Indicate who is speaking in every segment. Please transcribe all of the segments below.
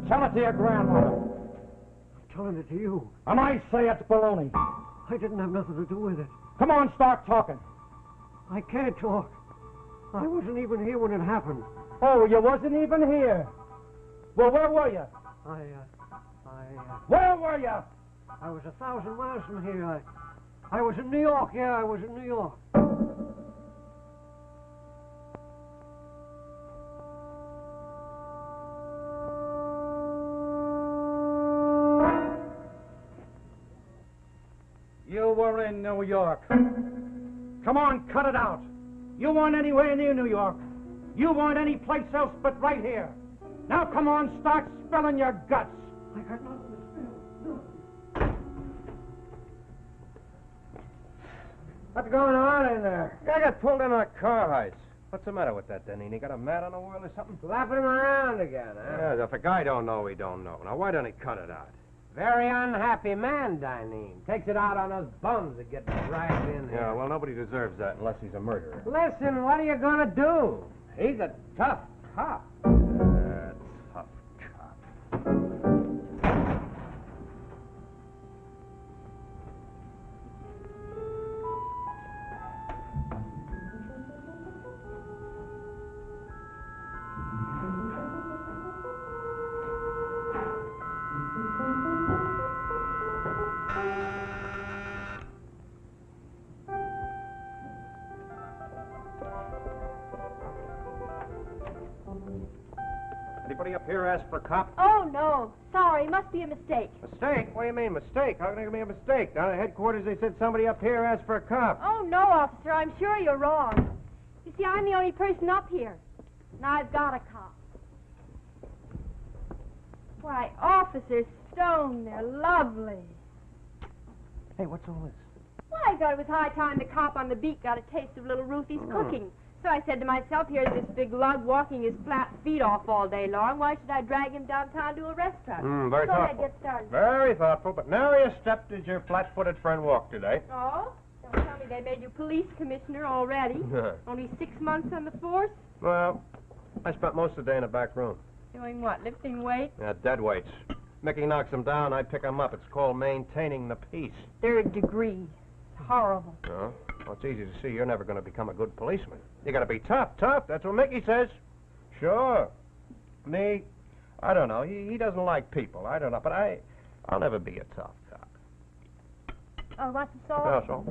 Speaker 1: Tell it to your grandmother.
Speaker 2: I'm telling it to you.
Speaker 1: And I say it's baloney.
Speaker 2: I didn't have nothing to do with it.
Speaker 1: Come on, start talking.
Speaker 2: I can't talk. I wasn't even here when it happened.
Speaker 1: Oh, you wasn't even here. Well, where were you? Where were you?
Speaker 2: I was 1,000 miles from here. I was in New York. Yeah, I was in New York.
Speaker 1: You were in New York. Come on, cut it out. You weren't anywhere near New York. You weren't any place else but right here. Now come on, start spilling your guts.
Speaker 2: I got nothing to spill.
Speaker 3: What's going on in there? I got pulled in a car heist. What's the matter with that, Denny? He got a mat on the wheel or something?
Speaker 4: Slapping him around again, huh?
Speaker 3: Yeah, if a guy don't know, he don't know. Now, why don't he cut it out?
Speaker 4: Very unhappy man, Dineen. Takes it out on us bums that get dragged in here.
Speaker 3: Yeah, well, nobody deserves that unless he's a murderer.
Speaker 4: Listen, what are you gonna do? He's a tough cop.
Speaker 3: Tough cop. Anybody up here ask for a cop?
Speaker 5: Oh, no. Sorry, must be a mistake.
Speaker 3: Mistake? What do you mean, mistake? How can there be a mistake? Down at headquarters, they said somebody up here asked for a cop.
Speaker 5: Oh, no, officer. I'm sure you're wrong. You see, I'm the only person up here. And I've got a cop. Why, Officer Stone, they're lovely.
Speaker 3: Hey, what's all this?
Speaker 5: Well, I thought it was high time the cop on the beat got a taste of little Ruthie's cooking. So I said to myself, here's this big lug walking his flat feet off all day long. Why should I drag him downtown to a restaurant?
Speaker 3: Very
Speaker 5: Go
Speaker 3: thoughtful.
Speaker 5: ahead, get started.
Speaker 3: Very thoughtful, but nary a step did your flat-footed friend walk today.
Speaker 5: Oh? Don't tell me they made you police commissioner already. Only 6 months on the force?
Speaker 3: Well, I spent most of the day in the back room.
Speaker 5: Doing what, lifting weights?
Speaker 3: Yeah, dead weights. Mickey knocks them down, I pick them up. It's called maintaining the peace.
Speaker 5: 3rd degree. It's horrible.
Speaker 3: Oh? Well, it's easy to see you're never going to become a good policeman. You got to be tough. That's what Mickey says. Sure. Me, I don't know. He doesn't like people. I don't know, but I'll never be a tough cop.
Speaker 5: Oh, what's the salt?
Speaker 3: That's all.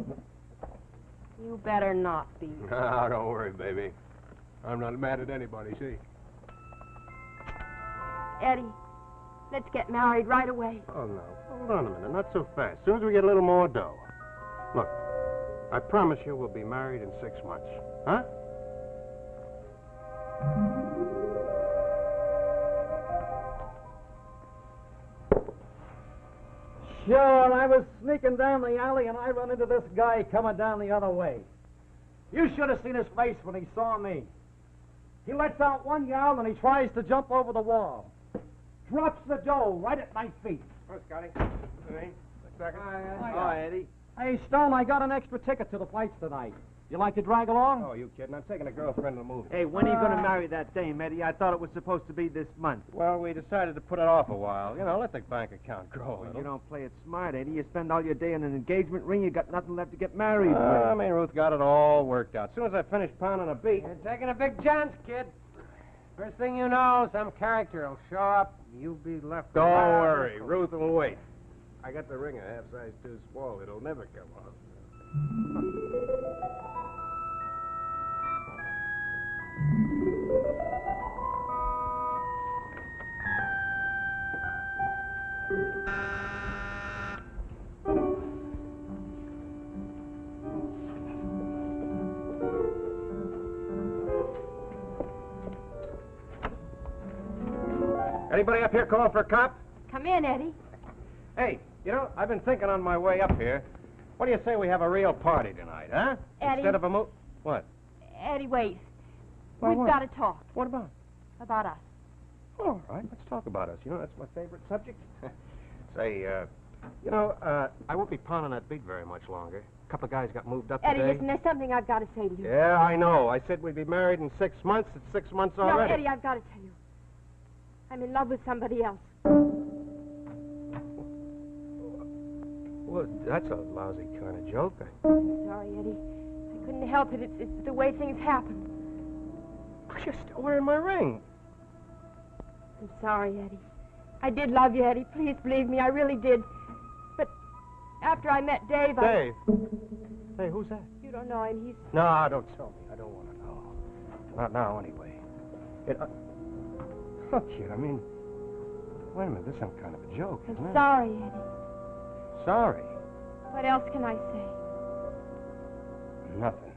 Speaker 5: You better not be.
Speaker 6: Ah, don't worry, baby. I'm not mad at anybody, see?
Speaker 5: Eddie, let's get married right away.
Speaker 6: Oh, no. Hold on a minute. Not so fast. As soon as we get a little more dough. Look, I promise you we'll be married in 6 months. Huh?
Speaker 1: Sure, I was sneaking down the alley and I run into this guy coming down the other way. You should have seen his face when he saw me. He lets out one yowl and he tries to jump over the wall. Drops the dough right at my feet.
Speaker 3: Oh, Scotty. Hey, second.
Speaker 1: Hi, Eddie. Hey, Stone, I got an extra ticket to the fights tonight. You like to drag along?
Speaker 3: Oh, you kidding? I'm taking a girlfriend to the movie.
Speaker 7: Hey, when are you going to marry that dame, Eddie? I thought it was supposed to be this month.
Speaker 3: Well, we decided to put it off a while. You know, let the bank account grow a
Speaker 7: Well,
Speaker 3: little.
Speaker 7: you don't play it smart, Eddie. You spend all your day in an engagement ring, you got nothing left to get married with.
Speaker 3: I mean, Ruth got it all worked out. As soon as I finish pounding a beat.
Speaker 4: You're taking a big chance, kid. First thing you know, some character will show up. You'll be left.
Speaker 3: Don't
Speaker 4: around.
Speaker 3: worry. Ruth will wait. I got the ring a half size too small. It'll never come off. Anybody up here calling for a cop?
Speaker 5: Come in, Eddie.
Speaker 3: Hey, you know, I've been thinking on my way up here. What do you say we have a real party tonight, huh?
Speaker 5: Eddie.
Speaker 3: Instead of a What?
Speaker 5: Eddie, wait.
Speaker 3: Well,
Speaker 5: We've
Speaker 3: what?
Speaker 5: got to talk
Speaker 3: What about?
Speaker 5: about us.
Speaker 3: All right, let's talk about us. You know, that's my favorite subject. Say, you know, I won't be pounding that beat very much longer. A couple of guys got moved up
Speaker 5: Eddie,
Speaker 3: today.
Speaker 5: listen, there's something I've got to say to you.
Speaker 3: Yeah, I know. I said we'd be married in 6 months. It's 6 months
Speaker 5: No,
Speaker 3: already.
Speaker 5: Eddie, I've got to tell you. I'm in love with somebody else.
Speaker 3: Well, that's a lousy kind of joke.
Speaker 5: I'm sorry, Eddie. I couldn't help it. It's the way things happen.
Speaker 3: But you're still wearing my ring.
Speaker 5: I'm sorry, Eddie. I did love you, Eddie. Please believe me, I really did. But after I met Dave,
Speaker 3: Dave? Hey, who's that?
Speaker 5: You don't know him. He's...
Speaker 3: No, don't tell me. I don't want to know. Not now, anyway. Look here, I mean... Wait a minute, this isn't kind of a joke, isn't
Speaker 5: I'm
Speaker 3: it?
Speaker 5: sorry, Eddie.
Speaker 3: Sorry?
Speaker 5: What else can I say?
Speaker 3: Nothing.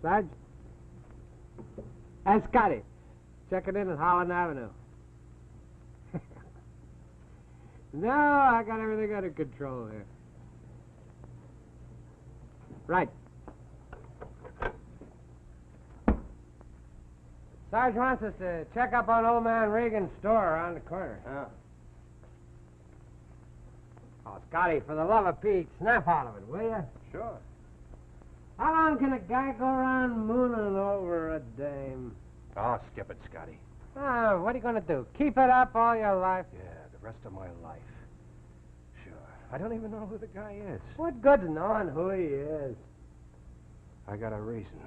Speaker 4: Sarge? That's Scotty. Checking in at Holland Avenue. No, I got everything under control here. Right. Sarge wants us to check up on old man Regan's store around the corner.
Speaker 3: Yeah.
Speaker 4: Oh, Scotty, for the love of Pete, snap out of it, will you?
Speaker 3: Sure.
Speaker 4: How long can a guy go around mooning over a dame?
Speaker 3: Oh, skip it, Scotty.
Speaker 4: Oh, what are you going to do? Keep it up all your life?
Speaker 3: Yeah, the rest of my life. Sure. I don't even know who the guy is.
Speaker 4: What good's knowing who he is?
Speaker 3: I got a reason.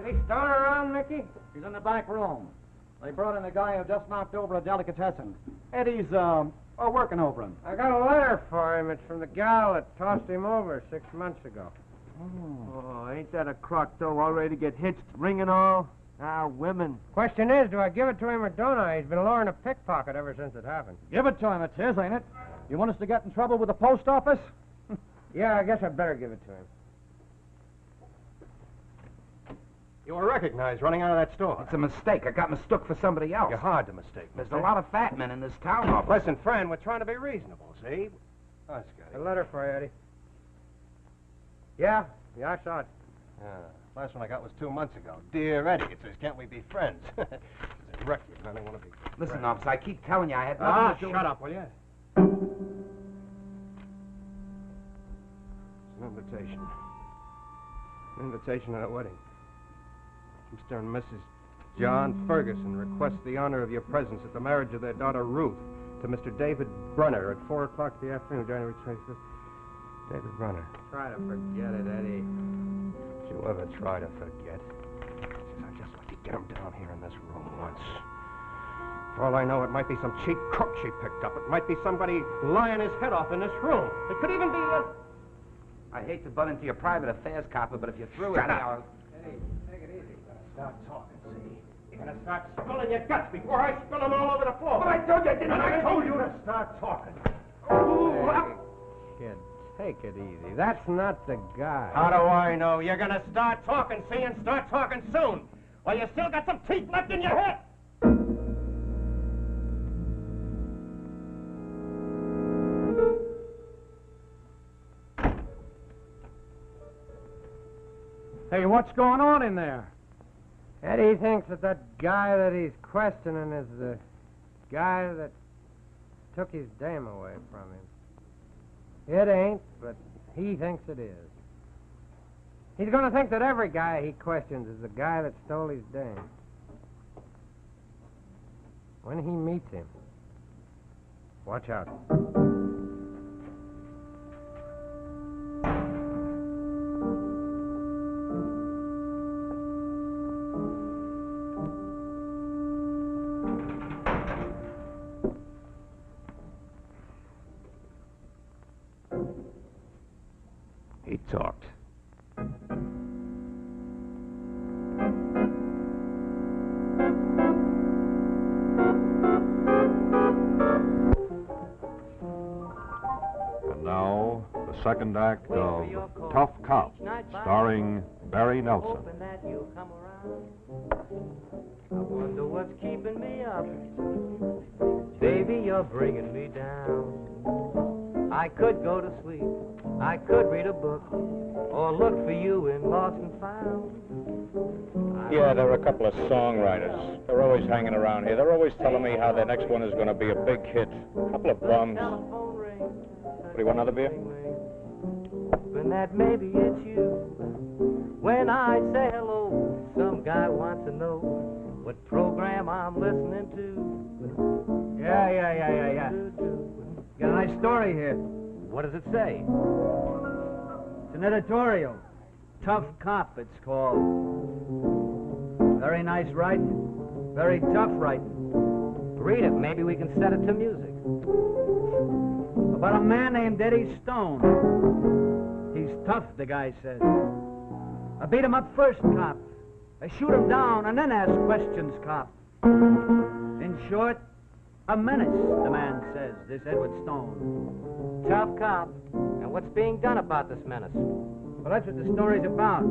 Speaker 4: Any stone around, Mickey?
Speaker 1: He's in the back room. They brought in a guy who just knocked over a delicatessen. Eddie's, working over him.
Speaker 4: I got a letter for him. It's from the gal that tossed him over 6 months ago.
Speaker 7: Oh, ain't that a crock, though, all ready to get hitched, ring and all? Ah, women.
Speaker 4: Question is, do I give it to him or don't I? He's been luring a pickpocket ever since it happened.
Speaker 1: Give it to him, it is, ain't it? You want us to get in trouble with the post office?
Speaker 4: Yeah, I guess I'd better give it to him.
Speaker 3: You were recognized running out of that store.
Speaker 8: It's a mistake. I got mistook for somebody else.
Speaker 3: You're hard to mistake.
Speaker 8: There's a lot of fat men in this town office.
Speaker 3: Listen, friend, we're trying to be reasonable, see? Oh,
Speaker 4: A
Speaker 3: Scotty.
Speaker 4: letter for you, Eddie. Yeah, I saw it.
Speaker 3: Last one I got was 2 months ago. Dear Eddie, it says, can't we be friends? It's a record. I don't want to be
Speaker 8: Listen,
Speaker 3: friends.
Speaker 8: officer, I keep telling you I had nothing to do
Speaker 3: shut up, will you? It's an invitation. An invitation to a wedding. Mr. and Mrs. John Ferguson request the honor of your presence at the marriage of their daughter Ruth to Mr. David Brunner at 4 o'clock in the afternoon, January 25th. David Brunner.
Speaker 4: Try to forget it, Eddie.
Speaker 3: Did you ever try to forget? I just like to get him down here in this room once. For all I know, it might be some cheap crook she picked up. It might be somebody lying his head off in this room. It could even be
Speaker 8: I hate to butt into your private affairs, copper, but if you're through
Speaker 3: Shut
Speaker 8: with me,
Speaker 3: up.
Speaker 4: Eddie, take it easy.
Speaker 3: Start talking, see? You're gonna start spilling your guts before I spill them all over the floor.
Speaker 8: But I told you I didn't.
Speaker 3: And I told you to start talking.
Speaker 4: Kid, take it easy. That's not the guy.
Speaker 3: How do I know? You're gonna start talking, see, and start talking soon. While you still got some teeth left in your head.
Speaker 1: Hey, what's going on in there?
Speaker 4: Eddie thinks that guy that he's questioning is the guy that took his dame away from him. It ain't, but he thinks it is. He's going to think that every guy he questions is the guy that stole his dame. When he meets him, watch out.
Speaker 8: He talked.
Speaker 9: And now, the second act of Tough Cop, starring Barry Nelson.
Speaker 10: That you'll come around. I wonder what's keeping me up. Baby, you're bringing me down. I could go to sleep. I could read a book or look for you in Lost and Found.
Speaker 11: Yeah, there are a couple of songwriters. They're always hanging around here. They're always telling me how their next one is going to be a big hit. A couple of bums. What, do you want another beer?
Speaker 10: And that maybe it's you. When I say hello, some guy wants to know what program I'm listening to.
Speaker 1: Yeah. Got a nice story here.
Speaker 10: What does it say?
Speaker 1: It's an editorial. Tough Cop, it's called. Very nice writing. Very tough writing.
Speaker 10: Read it. Maybe we can set it to music.
Speaker 1: About a man named Eddie Stone. He's tough, the guy says. I beat him up first, cop. I shoot him down and then ask questions, cop. In short, a menace, the man says, this Edward Stone.
Speaker 10: Tough cop. And what's being done about this menace?
Speaker 1: Well, that's what the story's about.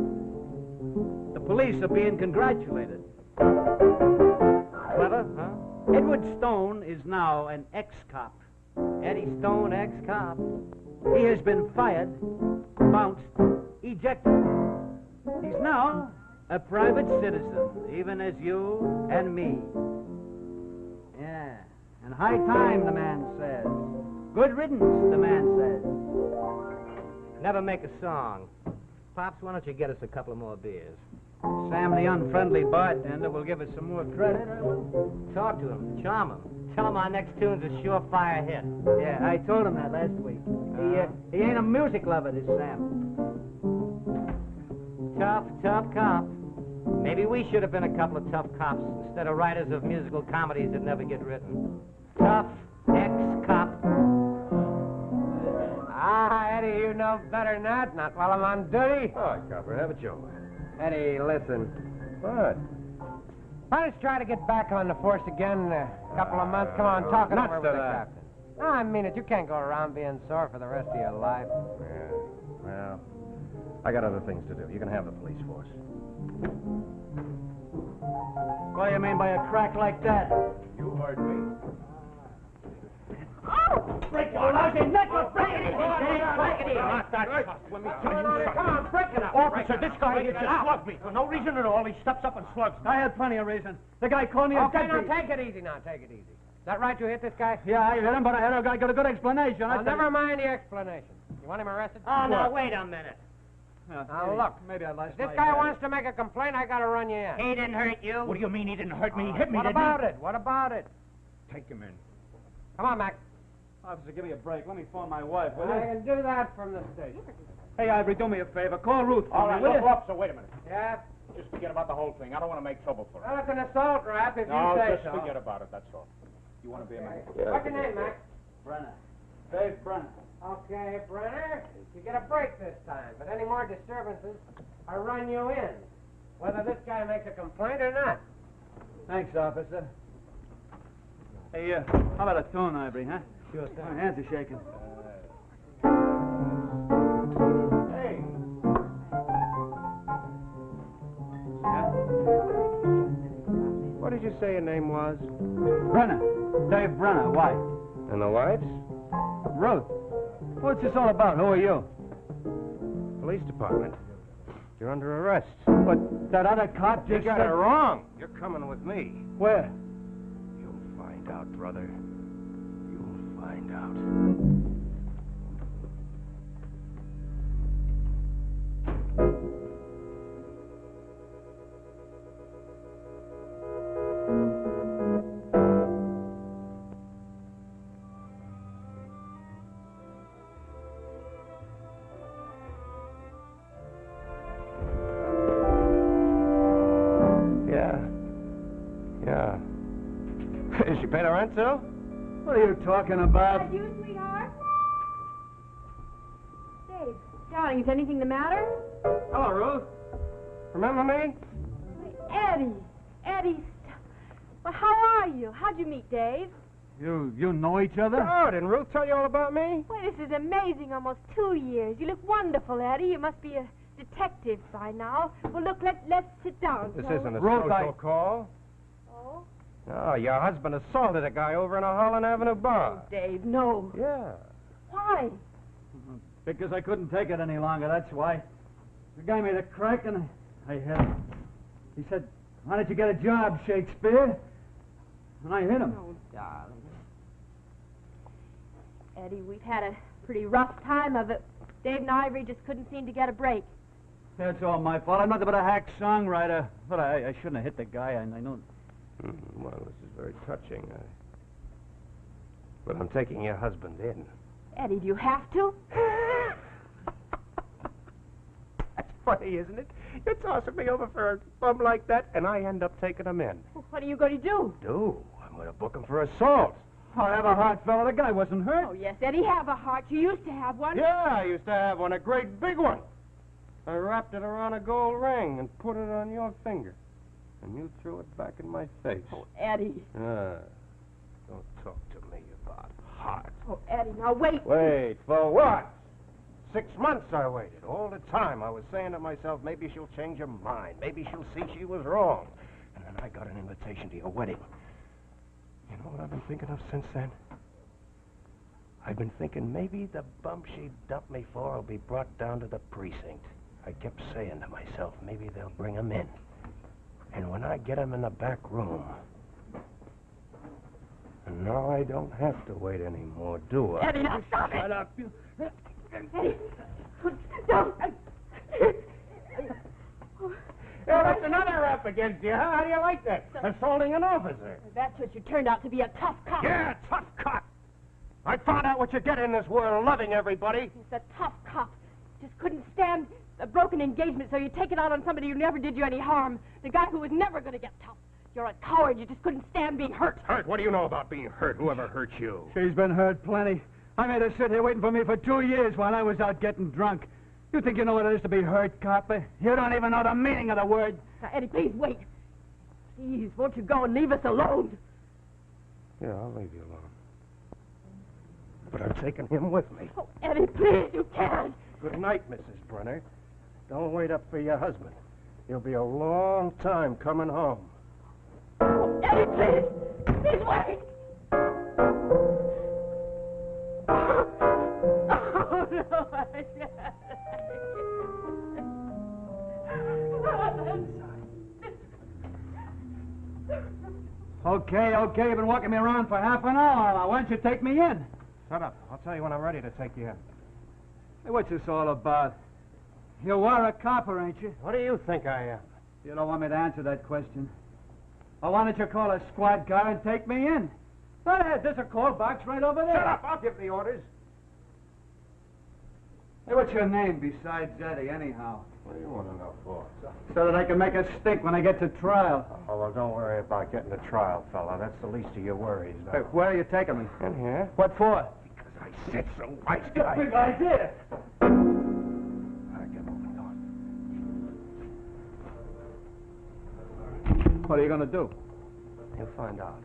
Speaker 1: The police are being congratulated.
Speaker 10: Clever, huh?
Speaker 1: Edward Stone is now an ex-cop.
Speaker 10: Eddie Stone, ex-cop.
Speaker 1: He has been fired, bounced, ejected. He's now a private citizen, even as you and me. Yeah, and high time, the man says. Good riddance, the man says.
Speaker 10: Never make a song. Pops, why don't you get us a couple of more beers?
Speaker 1: Sam, the unfriendly bartender, will give us some more credit.
Speaker 10: Talk to him. Charm him. Tell him our next tune's a surefire hit.
Speaker 1: Yeah, I told him that last week. He ain't a music lover, this Sam.
Speaker 10: Tough cop. Maybe we should have been a couple of tough cops instead of writers of musical comedies that never get written. Tough ex-cop.
Speaker 4: Eddie, you know better than that. Not while I'm on duty.
Speaker 3: Oh, Copper, have it your way.
Speaker 4: Eddie, listen.
Speaker 3: What?
Speaker 4: Why don't you try to get back on the force again in a couple of months? Come on, talk it
Speaker 3: nuts
Speaker 4: over with
Speaker 3: to
Speaker 4: the
Speaker 3: that.
Speaker 4: captain. No, I mean it. You can't go around being sore for the rest of your life.
Speaker 3: Yeah, well, I got other things to do. You can have the police force.
Speaker 1: What do you mean by a crack like that?
Speaker 3: You heard me.
Speaker 1: Oh! Break your lousy neck! Break it easy, Dave! Break it easy!
Speaker 3: Not that tough. Let me tell you something.
Speaker 4: Come on, break it up.
Speaker 3: Officer, this guy here just slugged me. For no reason at all, he steps up and slugs me.
Speaker 1: I had plenty of reason. The guy called me a
Speaker 4: Okay, now
Speaker 1: deadbeat.
Speaker 4: take it easy now. Take it easy. Is that right, you hit this guy?
Speaker 1: Yeah, I hit him, but I had got a good explanation.
Speaker 4: Oh, never mind the explanation. You want him arrested?
Speaker 10: Oh, now, wait a minute.
Speaker 4: Now, look.
Speaker 1: Maybe I lost
Speaker 4: If this
Speaker 1: my
Speaker 4: guy
Speaker 1: head.
Speaker 4: wants to make a complaint, I gotta run you in.
Speaker 10: He didn't hurt you.
Speaker 3: What do you mean he didn't hurt me? He hit me,
Speaker 4: What
Speaker 3: didn't
Speaker 4: about it? What about it?
Speaker 3: he? Take him in.
Speaker 4: Come on, Mac.
Speaker 1: Officer, give me a break. Let me phone my wife, will
Speaker 4: I
Speaker 1: you?
Speaker 4: can do that from the station.
Speaker 1: Hey, Ivory, do me a favor. Call Ruth for
Speaker 3: All
Speaker 1: me,
Speaker 3: right,
Speaker 1: will
Speaker 3: look,
Speaker 1: you?
Speaker 3: officer, wait a minute.
Speaker 4: Yeah?
Speaker 3: Just forget about the whole thing. I don't want to make trouble for him.
Speaker 4: Well, it's an assault rap if
Speaker 3: No,
Speaker 4: you say
Speaker 3: just
Speaker 4: so.
Speaker 3: forget about it, that's all. You want to be a man?
Speaker 4: What's your name, Mac?
Speaker 1: Brenner. Dave Brenner.
Speaker 4: Okay, Brenner. You get a break this time, but any more disturbances, I run you in. Whether this guy makes a complaint or not.
Speaker 1: Thanks, officer. Hey, how about a tune, Ivory, huh?
Speaker 10: Sure
Speaker 1: My hands are shaking.
Speaker 3: Hey.
Speaker 1: Yeah?
Speaker 3: What did you say your name was?
Speaker 1: Brenner. Dave Brenner. Why?
Speaker 3: And the wife's?
Speaker 1: Ruth. What's this all about? Who are you?
Speaker 3: Police department. You're under arrest.
Speaker 1: But that other cop
Speaker 3: You
Speaker 1: just
Speaker 3: got
Speaker 1: said...
Speaker 3: it wrong. You're coming with me.
Speaker 1: Where?
Speaker 3: You'll find out, brother. You'll find out. Yeah. Is she paid her rent, too?
Speaker 1: What are you talking about?
Speaker 5: You, sweetheart? Dave, darling, is anything the matter?
Speaker 3: Hello, Ruth. Remember me?
Speaker 5: Eddie. Well, how are you? How'd you meet Dave?
Speaker 1: You know each other?
Speaker 3: Oh, didn't Ruth tell you all about me?
Speaker 5: Well, this is amazing. Almost 2 years. You look wonderful, Eddie. You must be a detective by now. Well, look, let's sit down.
Speaker 3: This
Speaker 5: shall
Speaker 3: isn't a
Speaker 5: we?
Speaker 3: social call.
Speaker 5: Oh?
Speaker 3: No, your husband assaulted a guy over in a Holland Avenue bar.
Speaker 5: Dave, no.
Speaker 3: Yeah.
Speaker 5: Why?
Speaker 1: Because I couldn't take it any longer, that's why. The guy made a crack and I hit him. He said, "Why don't you get a job, Shakespeare?" And I hit him.
Speaker 5: Oh, darling. Eddie, we've had a pretty rough time of it. Dave and Ivory just couldn't seem to get a break.
Speaker 1: That's all my fault. I'm nothing but a hack songwriter. But I shouldn't have hit the guy. I know.
Speaker 3: Well, this is very touching. But I'm taking your husband in.
Speaker 5: Eddie, do you have to?
Speaker 3: That's funny, isn't it? You're tossing me over for a bum like that, and I end up taking him in.
Speaker 5: Well, what are you going to do?
Speaker 3: I'm going to book him for assault.
Speaker 1: I have a heart, fella. The guy wasn't hurt.
Speaker 5: Oh, yes, Eddie, have a heart. You used to have one.
Speaker 3: Yeah, I used to have one, a great big one. I wrapped it around a gold ring and put it on your finger. And you threw it back in my face.
Speaker 5: Oh, Eddie.
Speaker 3: Don't talk to me about heart.
Speaker 5: Oh, Eddie, now wait.
Speaker 3: Wait, for what? 6 months I waited. All the time I was saying to myself, maybe she'll change her mind. Maybe she'll see she was wrong. And then I got an invitation to your wedding. You know what I've been thinking of since then? I've been thinking maybe the bump she dumped me for will be brought down to the precinct. I kept saying to myself, maybe they'll bring him in. And when I get him in the back room... And now I don't have to wait anymore, do I?
Speaker 5: Eddie, now stop it.
Speaker 1: Shut up.
Speaker 5: Eddie, don't.
Speaker 3: Yeah, that's another rap against you, huh? How do you like that? Assaulting an officer.
Speaker 5: That's what you turned out to be, a tough cop.
Speaker 3: Yeah, tough cop. I found out what you get in this world, loving everybody.
Speaker 5: He's a tough cop. Just couldn't stand a broken engagement, so you take it out on somebody who never did you any harm. The guy who was never going to get tough. You're a coward. You just couldn't stand being hurt.
Speaker 3: Hurt? What do you know about being hurt? Whoever hurt you?
Speaker 1: She's been hurt plenty. I made her sit here waiting for me for 2 years while I was out getting drunk. You think you know what it is to be hurt, copper? You don't even know the meaning of the word.
Speaker 5: Now, Eddie, please wait. Please, won't you go and leave us alone?
Speaker 3: Yeah, I'll leave you alone. But I'm taking him with me.
Speaker 5: Oh, Eddie, please, you can't.
Speaker 3: Good night, Mrs. Brenner. Don't wait up for your husband. He'll be a long time coming home.
Speaker 5: Oh, Eddie, please. Please wait. Oh, no, I can't.
Speaker 1: Okay, you've been walking me around for half an hour. Now, why don't you take me in?
Speaker 3: Shut up. I'll tell you when I'm ready to take you in.
Speaker 1: Hey, what's this all about? You are a copper, ain't you?
Speaker 3: What do you think I am?
Speaker 1: You don't want me to answer that question. Well, why don't you call a squad car and take me in? Go ahead, there's a call box right over there.
Speaker 3: Shut up! I'll give the orders.
Speaker 1: Hey, what's your name besides Eddie, anyhow?
Speaker 3: What do you want to know for?
Speaker 1: So that I can make it stink when I get to trial.
Speaker 3: Oh, well, don't worry about getting to trial, fella. That's the least of your worries.
Speaker 1: Hey, where are you taking me?
Speaker 3: In here.
Speaker 1: What for?
Speaker 3: Because I said so, wise guy.
Speaker 1: Big idea.
Speaker 3: All right, get moving, go on.
Speaker 1: What are you going to do?
Speaker 3: You'll find out.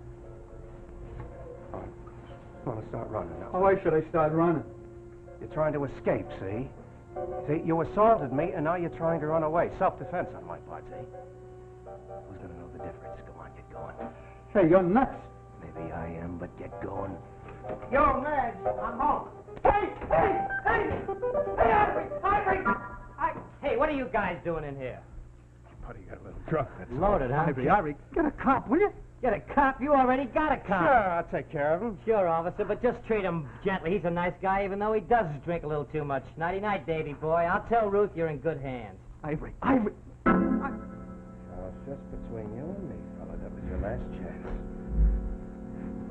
Speaker 3: All right. I'm going to start running now.
Speaker 1: Oh, why should I start running?
Speaker 3: You're trying to escape, see? See, you assaulted me, and now you're trying to run away. Self-defense on my part, see? Who's going to know the difference? Come on, get going.
Speaker 1: Hey, you're nuts.
Speaker 3: Maybe I am, but get going.
Speaker 2: Yo, Madge, I'm home.
Speaker 5: Hey, Ivory!
Speaker 10: Hey, what are you guys doing in here?
Speaker 3: Buddy got a little drunk. That's
Speaker 10: Loaded, huh?
Speaker 3: Ivory,
Speaker 2: Get a cop, will you?
Speaker 10: Get a cop? You already got a cop.
Speaker 3: Sure, I'll take care of him.
Speaker 10: Sure, officer, but just treat him gently. He's a nice guy, even though he does drink a little too much. Nighty-night, Davy boy. I'll tell Ruth you're in good hands.
Speaker 2: Ivory.
Speaker 3: So it's just between you and me, fella. That was your last chance.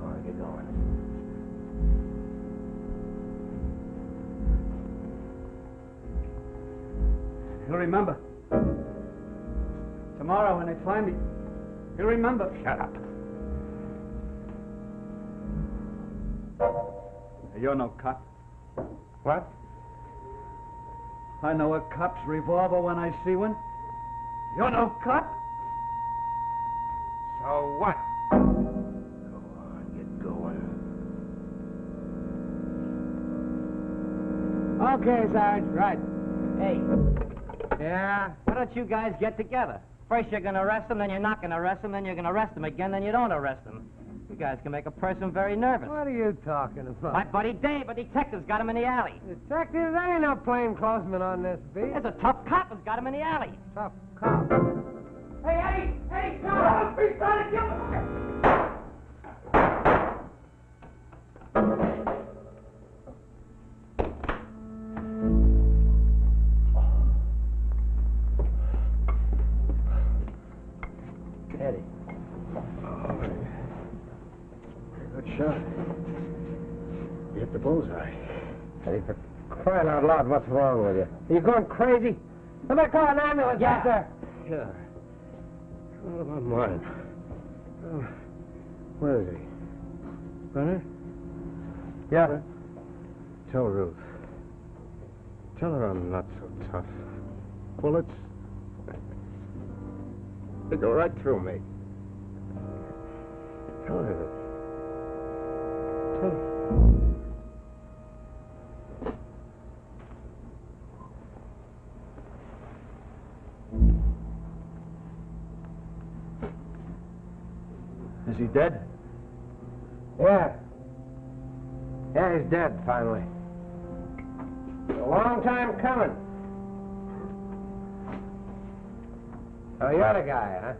Speaker 3: All right, get going.
Speaker 1: You'll remember. Tomorrow when they find me, you'll remember.
Speaker 3: Shut up.
Speaker 1: You're no cop.
Speaker 3: What?
Speaker 1: I know a cop's revolver when I see one. You're no cop.
Speaker 3: So what? Go on, get going.
Speaker 10: Okay, Sarge, right. Hey. Yeah? Why don't you guys get together? First you're gonna arrest him, then you're not gonna arrest him, then you're gonna arrest him again, then you don't arrest him. You guys can make a person very nervous.
Speaker 4: What are you talking about?
Speaker 10: My buddy Dave, a detective's got him in the alley.
Speaker 4: Detective, there ain't no plainclothesman on this beat.
Speaker 10: There's a tough cop who's got him in the alley.
Speaker 4: Tough cop.
Speaker 10: Hey, Eddie! Eddie, stop! He's trying to kill him!
Speaker 3: Eddie. Good shot. You hit the bullseye.
Speaker 4: Eddie, for crying out loud, what's wrong with you? Are you going crazy? Somebody call an ambulance out there.
Speaker 3: Yeah. Oh, my mind. Oh, where is he? Brenner?
Speaker 4: Yeah.
Speaker 3: Tell Ruth. Tell her I'm not so tough. Bullets, they go right through me. Tell her that. Tell her.
Speaker 1: Is he dead?
Speaker 4: Yeah. Yeah, he's dead, finally. A long time coming. Oh, you're the guy, huh?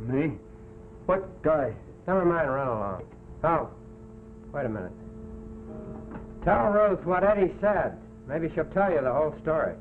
Speaker 1: Me? What guy?
Speaker 4: Never mind, run along. Oh, wait a minute. Tell Ruth what Eddie said. Maybe she'll tell you the whole story.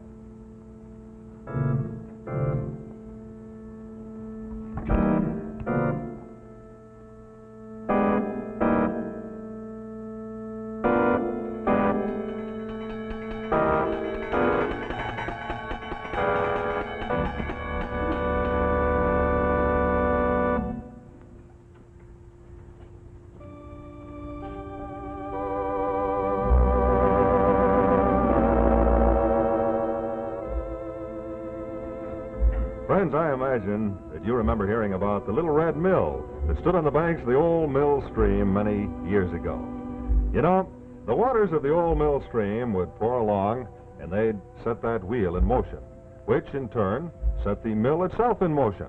Speaker 9: Friends, I imagine that you remember hearing about the little red mill that stood on the banks of the old mill stream many years ago. You know, the waters of the old mill stream would pour along and they'd set that wheel in motion, which in turn set the mill itself in motion.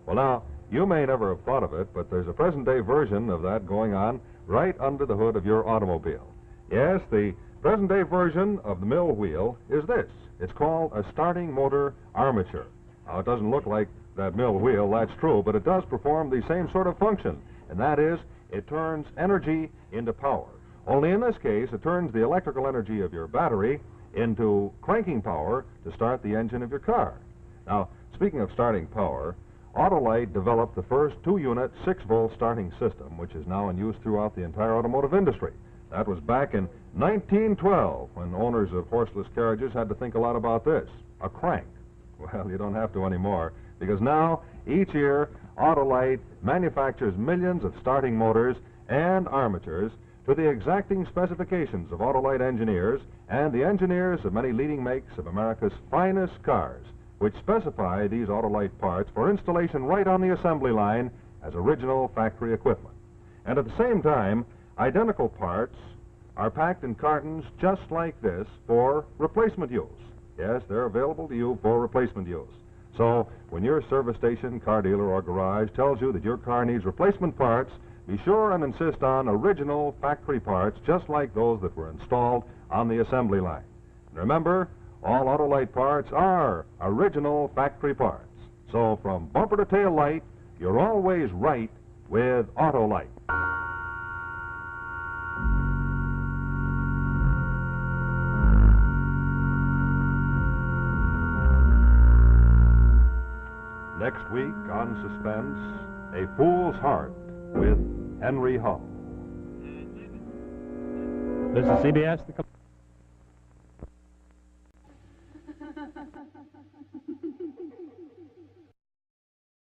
Speaker 9: Well, now, you may never have thought of it, but there's a present-day version of that going on right under the hood of your automobile. Yes, the present-day version of the mill wheel is this. It's called a starting motor armature. Now, it doesn't look like that mill wheel, that's true, but it does perform the same sort of function, and that is, it turns energy into power. Only in this case, it turns the electrical energy of your battery into cranking power to start the engine of your car. Now, speaking of starting power, Autolite developed the first 2-unit 6-volt starting system, which is now in use throughout the entire automotive industry. That was back in 1912, when owners of horseless carriages had to think a lot about this, a crank. Well, you don't have to anymore, because now, each year, Autolite manufactures millions of starting motors and armatures to the exacting specifications of Autolite engineers and the engineers of many leading makes of America's finest cars, which specify these Autolite parts for installation right on the assembly line as original factory equipment. And at the same time, identical parts are packed in cartons just like this for replacement use. Yes, they're available to you for replacement use. So, when your service station, car dealer, or garage tells you that your car needs replacement parts, be sure and insist on original factory parts just like those that were installed on the assembly line. And remember, All Autolite parts are original factory parts. So from bumper to tail light, you're always right with Autolite. Next week on Suspense, A Fool's Heart with Henry Hull.
Speaker 12: This is CBS.